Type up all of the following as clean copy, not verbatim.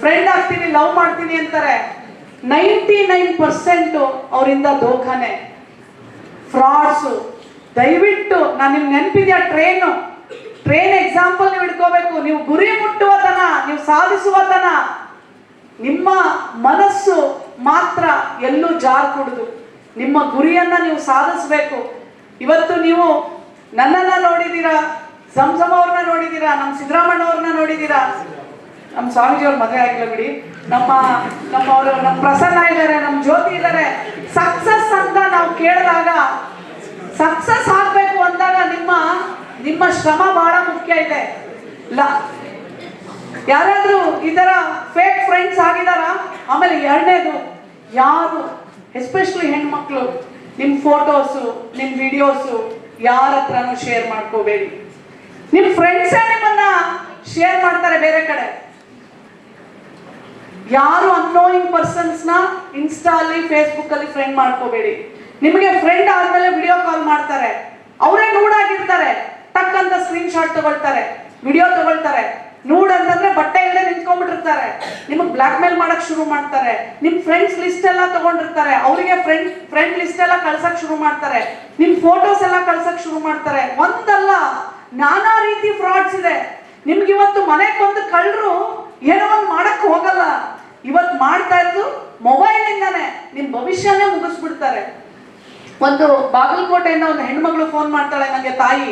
Friend ಆಗ್ತೀನಿ, love ಮಾಡ್ತೀನಿ ಅಂತಾರೆ. 99% ಅವರಿಂದ ಧೋಖಾನೆ, ಫ್ರಾಡ್ಸು. ದಯವಿಟ್ಟು ನಾನು ನಿಮ್ಗೆ ನೆನಪಿದ್ಯಾ, ಟ್ರೈನ್ ಎಕ್ಸಾಂಪಲ್ ನೀವು ಇಟ್ಕೋಬೇಕು. ನೀವು ಗುರಿ ಮುಟ್ಟುವ ತನ, ನೀವು ಸಾಧಿಸುವ ತನ, ನಿಮ್ಮ ಮನಸ್ಸು ಮಾತ್ರ ಎಲ್ಲೂ ಜಾರ್ಕೂಡುದು. ನಿಮ್ಮ ಗುರಿಯನ್ನ ನೀವು ಸಾಧಿಸ್ಬೇಕು. ಇವತ್ತು ನೀವು ನನ್ನನ್ನ ನೋಡಿದ್ದೀರಾ, ಸಂಸಮ ಅವ್ರನ್ನ ನೋಡಿದ್ದೀರಾ, ನಮ್ಮ ಸಿದ್ದರಾಮಣ್ಣ ಅವ್ರನ್ನ ನೋಡಿದ್ದೀರಾ, ನಮ್ಮ ಸ್ವಾಮೀಜಿಯವ್ರ ಮದುವೆ ಆಗಿಲ್ಲ ಬಿಡಿ, ನಮ್ಮವರು ನಮ್ಮ ಪ್ರಸನ್ನ ಇದ್ದಾರೆ, ನಮ್ಮ ಜ್ಯೋತಿ ಇದ್ದಾರೆ. ಸಕ್ಸಸ್ ಅಂತ ನಾವು ಕೇಳಿದಾಗ, ಸಕ್ಸಸ್ ಆಗ್ಬೇಕು ಅಂದಾಗ ನಿಮ್ಮ ಶ್ರಮ ಬಹಳ ಮುಖ್ಯ ಇದೆ. ಯಾರಾದ್ರೂ ಈ ತರ ಫೇಕ್ ಫ್ರೆಂಡ್ಸ್ ಆಗಿದಾರ? ಆಮೇಲೆ ಎರಡನೇದು, ಯಾರು ಎಸ್ಪೆಷಲಿ ಹೆಣ್ಮಕ್ಳು ನಿಮ್ಮ ಫೋಟೋಸು, ನಿಮ್ಮ ವಿಡಿಯೋಸು ಯಾರ ಹತ್ರನೂ ಶೇರ್ ಮಾಡ್ಕೋಬೇಡಿ. ನಿಮ್ಮ ಫ್ರೆಂಡ್ಸೇ ನಿಮ್ಮನ್ನ ಶೇರ್ ಮಾಡ್ತಾರೆ ಬೇರೆ ಕಡೆ. ಯಾರು ಅನ್ನೋಯಿಂಗ್ ಪರ್ಸನ್ಸ್ನ ಇನ್ಸ್ಟಾ ಅಲ್ಲಿ, ಫೇಸ್ಬುಕ್ ಅಲ್ಲಿ ಫ್ರೆಂಡ್ ಮಾಡ್ಕೋಬೇಡಿ. ನಿಮಗೆ ಫ್ರೆಂಡ್ ಆದ್ಮೇಲೆ ವಿಡಿಯೋ ಕಾಲ್ ಮಾಡ್ತಾರೆ, ಅವರೇ ನೂಡಾಗಿರ್ತಾರೆ, ಟಕ್ ಅಂತ ಸ್ಕ್ರೀನ್ ಶಾಟ್ ತಗೊಳ್ತಾರೆ, ವಿಡಿಯೋ ತಗೊಳ್ತಾರೆ. ನೂಡ್ ಅಂತಂದ್ರೆ ಬಟ್ಟೆ ಇಲ್ಲದೆ ನಿಂತ್ಕೊಂಡ್ಬಿಟ್ಟಿರ್ತಾರೆ, ನಿಮಗೆ ಬ್ಲಾಕ್ ಮೇಲ್ ಮಾಡಕ್ ಶುರು ಮಾಡ್ತಾರೆ. ನಿಮ್ ಫ್ರೆಂಡ್ಸ್ ಲಿಸ್ಟ್ ಎಲ್ಲ ತಗೊಂಡಿರ್ತಾರೆ, ಅವರಿಗೆ ಫ್ರೆಂಡ್ ಲಿಸ್ಟ್ ಎಲ್ಲ ಕಳ್ಸಕ್ ಶುರು ಮಾಡ್ತಾರೆ, ನಿಮ್ ಫೋಟೋಸ್ ಎಲ್ಲ ಕಳ್ಸಕ್ ಶುರು ಮಾಡ್ತಾರೆ. ಒಂದಲ್ಲ ನಾನಾ ರೀತಿ ಫ್ರಾಡ್ಸ್ ಇದೆ. ನಿಮ್ಗೆ ಇವತ್ತು ಮನೆಗೆ ಬಂದು ಕಳ್ಳರು ಏನೋ ಒಂದು ಮಾಡಕ್ ಹೋಗಲ್ಲ, ಇವತ್ತು ಮಾಡ್ತಾ ಇದ್ದು ಮೊಬೈಲ್ ಇಂದಾನೆ ನಿಮ್ ಭವಿಷ್ಯನೇ ಮುಗಿಸ್ಬಿಡ್ತಾರೆ. ಒಂದು ಬಾಗಲಕೋಟೆಯಿಂದ ಒಂದು ಹೆಣ್ಮಗಳು ಫೋನ್ ಮಾಡ್ತಾಳೆ ನನಗೆ, ತಾಯಿ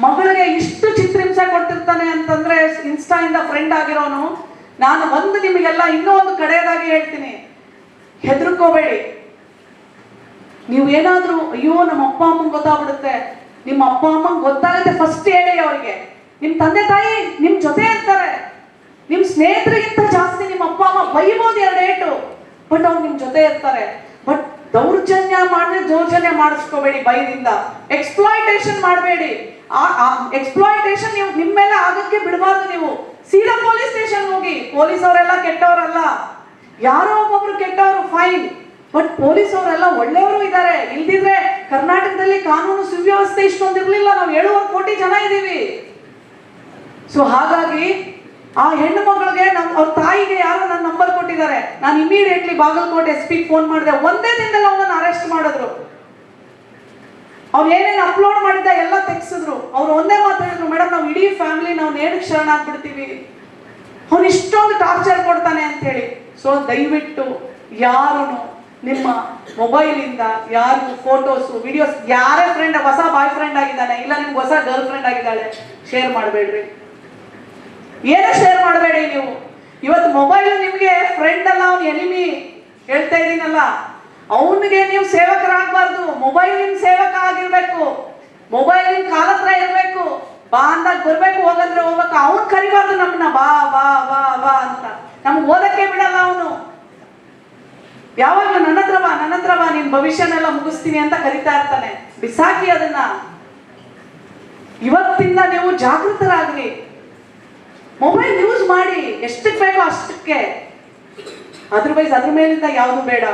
ಮಗಳಿಗೆ ಇಷ್ಟು ಚಿತ್ರಹಿಂಸೆ ಕೊಡ್ತಿರ್ತಾನೆ ಅಂತಂದ್ರೆ ಇನ್ಸ್ಟಾ ಇಂದ ಫ್ರೆಂಡ್ ಆಗಿರೋನು. ನಾನು ನಿಮಗೆಲ್ಲ ಇನ್ನೂ ಒಂದು ಕಡೆಯದಾಗಿ ಹೇಳ್ತೀನಿ, ಹೆದರ್ಕೋಬೇಡಿ. ನೀವು ಏನಾದ್ರೂ ಅಯ್ಯೋ ನಮ್ಮ ಅಪ್ಪ ಅಮ್ಮಂಗೆ ಗೊತ್ತಾಗ್ಬಿಡುತ್ತೆ, ನಿಮ್ಮ ಅಪ್ಪ ಅಮ್ಮಂಗೆ ಗೊತ್ತಾಗುತ್ತೆ ಫಸ್ಟ್ ಹೇಳಿ ಅವರಿಗೆ. ನಿಮ್ ತಂದೆ ತಾಯಿ ನಿಮ್ ಜೊತೆ ಇರ್ತಾರೆ, ನಿಮ್ ಸ್ನೇಹಿತರಿಗಿಂತ ಜಾಸ್ತಿ ನಿಮ್ಮ ಅಪ್ಪ ಅಮ್ಮ ಬೈಬೋದು ಎರಡೇಟು, ಬಟ್ ಅವ್ರು ನಿಮ್ ಜೊತೆ ಇರ್ತಾರೆ. ಬಟ್ ದೌರ್ಜನ್ಯ ಮಾಡಿದ್ರೆ ದೌರ್ಜನ್ಯ ಮಾಡಿಸ್ಕೋಬೇಡಿ, ಭಯದಿಂದ ಎಕ್ಸ್ಪ್ಲಾಯಿಟೇಷನ್ ಮಾಡಬೇಡಿ. ಎಕ್ಸ್ಪ್ಲಾಯಿಟೇಷನ್ ನೀವು ನಿಮ್ಮ ಮೇಲೆ ಆಗಕ್ಕೆ ಬಿಡಬಾರ್ದು. ನೀವು ಸೀದಾ ಪೊಲೀಸ್ ಸ್ಟೇಷನ್ ಹೋಗಿ. ಪೊಲೀಸ್ ಅವರೆಲ್ಲ ಕೆಟ್ಟವರಲ್ಲ, ಯಾರೋ ಒಬ್ಬೊಬ್ರು ಕೆಟ್ಟವರು ಫೈನ್, ಬಟ್ ಪೊಲೀಸ್ ಅವರೆಲ್ಲ ಒಳ್ಳೆಯವರು ಇದ್ದಾರೆ. ಇಲ್ದಿದ್ರೆ ಕರ್ನಾಟಕದಲ್ಲಿ ಕಾನೂನು ಸುವ್ಯವಸ್ಥೆ ಇಷ್ಟೊಂದಿರ್ಲಿಲ್ಲ. ನಾವು 7 ಕೋಟಿ ಜನ ಇದ್ದೀವಿ. ಸೊ ಹಾಗಾಗಿ ಆ ಹೆಣ್ಣು ಮಗಳಿಗೆ ಅವ್ರ ತಾಯಿಗೆ ಯಾರೋ ನನ್ನ ನಂಬರ್ ಕೊಟ್ಟಿದ್ದಾರೆ. ನಾನು ಇಮಿಡಿಯೇಟ್ಲಿ ಬಾಗಲಕೋಟೆ SP ಫೋನ್ ಮಾಡಿದೆ. ಒಂದೇ ದಿನದಲ್ಲಿ ಅವನನ್ನು ಅರೆಸ್ಟ್ ಮಾಡಿದ್ರು. ಅವ್ನು ಏನೇನು ಅಪ್ಲೋಡ್ ಮಾಡಿದ್ದ ಎಲ್ಲ ತೆಗ್ಸಿದ್ರು. ಅವ್ರು ಒಂದೇ ಮಾತಾಡಿದ್ರು, ಮೇಡಮ್ ನಾವು ಇಡೀ ಫ್ಯಾಮಿಲಿ ನಾವು ನೇಣಕ್ಕೆ ಶರಣಾಗ್ಬಿಡ್ತೀವಿ, ಅವ್ನು ಇಷ್ಟೊಂದು ಟಾರ್ಚರ್ ಕೊಡ್ತಾನೆ ಅಂತ ಹೇಳಿ. ಸೊ ದಯವಿಟ್ಟು ಯಾರು ನಿಮ್ಮ ಮೊಬೈಲಿಂದ ಯಾರು ಫೋಟೋಸು ವಿಡಿಯೋಸ್, ಯಾರೇ ಫ್ರೆಂಡ್ ಹೊಸ ಬಾಯ್ ಫ್ರೆಂಡ್ ಆಗಿದ್ದಾನೆ, ಇಲ್ಲ ನಿಮ್ಗೆ ಹೊಸ ಗರ್ಲ್ ಫ್ರೆಂಡ್ ಆಗಿದ್ದಾಳೆ, ಶೇರ್ ಮಾಡಬೇಡ್ರಿ. ಏನೋ ಶೇರ್ ಮಾಡಬೇಡಿ. ನೀವು ಇವತ್ತು ಮೊಬೈಲ್ ನಿಮಗೆ ಫ್ರೆಂಡ್ ಅಲ್ಲ, ಅವ್ನು ಎನಿಮಿ ಹೇಳ್ತಾ ಇದ್ದೀನಲ್ಲ, ಅವನಿಗೆ ನೀವು ಸೇವಕರಾಗಬಾರ್ದು. ಮೊಬೈಲ್ ನಿಮ್ ಸೇವಕ ಆಗಿರ್ಬೇಕು. ಮೊಬೈಲ್ ನಿಮ್ ಕಾಲ ಹತ್ರ ಇರ್ಬೇಕು. ಬಾ ಅಂದಾಗ ಬರ್ಬೇಕು, ಹೋಗಂದ್ರೆ ಹೋಗ್ಬೇಕು. ಅವ್ನು ಕರಿಬಾರ್ದು ನಮ್ಮನ್ನ, ಬಾ ಬಾ ಬಾ ಬಾ ಅಂತ. ನಮ್ಗೆ ಓದಕ್ಕೆ ಬಿಡಲ್ಲ ಅವನು. ಯಾವಾಗ್ಲೂ ನನ್ನ ಹತ್ರ ಬಾ ನಿನ್ ಭವಿಷ್ಯನೆಲ್ಲ ಮುಗಿಸ್ತೀನಿ ಅಂತ ಕರಿತಾ ಇರ್ತಾನೆ. ಬಿಸಾಕಿ ಅದನ್ನ. ಇವತ್ತಿಂದ ನೀವು ಜಾಗೃತರಾಗ್ರಿ. ಮೊಬೈಲ್ ಯೂಸ್ ಮಾಡಿ, ಎಷ್ಟಕ್ಕೆ ಬೇಕೋ ಅಷ್ಟಕ್ಕೆ. ಅದ್ರ ಮೇಲಿಂದ ಯಾವುದು ಬೇಡ.